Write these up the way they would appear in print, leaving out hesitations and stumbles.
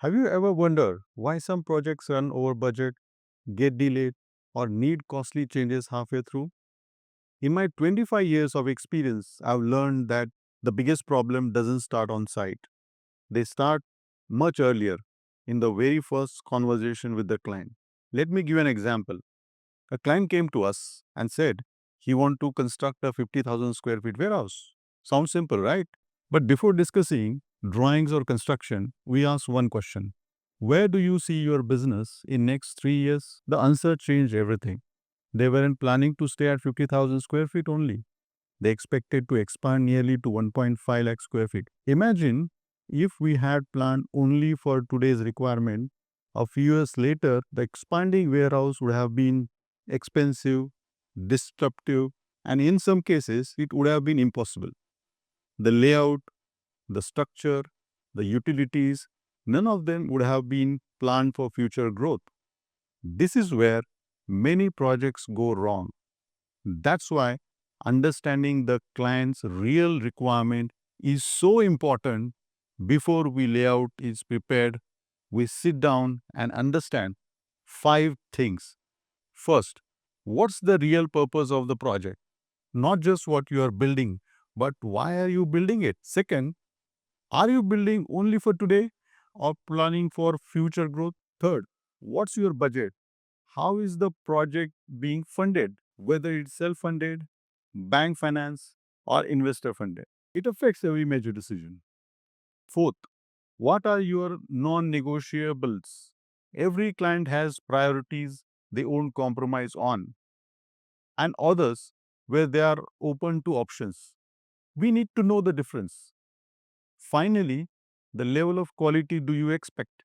Have you ever wondered why some projects run over budget, get delayed, or need costly changes halfway through? In my 25 years of experience, I've learned that the biggest problem doesn't start on site. They start much earlier in the very first conversation with the client. Let me give you an example. A client came to us and said he want to construct a 50,000 square feet warehouse. Sounds simple, right? But before discussing drawings or construction, we asked one question. Where do you see your business in next 3 years? The answer changed everything. They weren't planning to stay at 50,000 square feet only. They expected to expand nearly to 1.5 lakh square feet. Imagine if we had planned only for today's requirement. A few years later, the expanding warehouse would have been expensive, disruptive, and in some cases, it would have been impossible. The layout, the structure, the utilities, none of them would have been planned for future growth. This is where many projects go wrong. That's why understanding the client's real requirement is so important. Before we layout is prepared, we sit down and understand five things. First, what's the real purpose of the project? Not just what you are building, but why are you building it? Second, are you building only for today or planning for future growth? Third, what's your budget? How is the project being funded? Whether it's self funded, bank finance, or investor funded. It affects every major decision. Fourth, what are your non negotiables? Every client has priorities they won't compromise on, and others where they are open to options. We need to know the difference. Finally, the level of quality do you expect?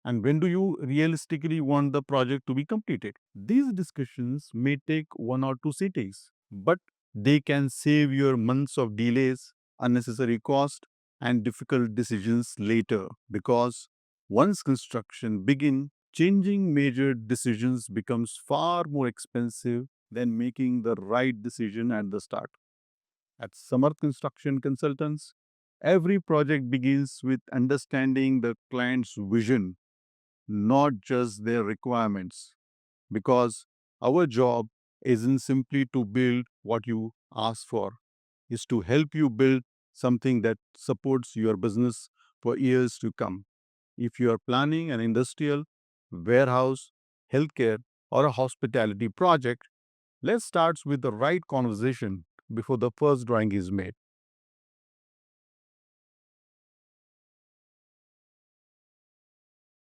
And when do you realistically want the project to be completed? These discussions may take 1 or 2 sittings, but they can save your months of delays, unnecessary cost, and difficult decisions later. Because once construction begin, changing major decisions becomes far more expensive than making the right decision at the start. At Samarth Construction Consultants, every project begins with understanding the client's vision, not just their requirements. Because our job isn't simply to build what you ask for, it's to help you build something that supports your business for years to come. If you are planning an industrial, warehouse, healthcare, or a hospitality project, let's start with the right conversation before the first drawing is made.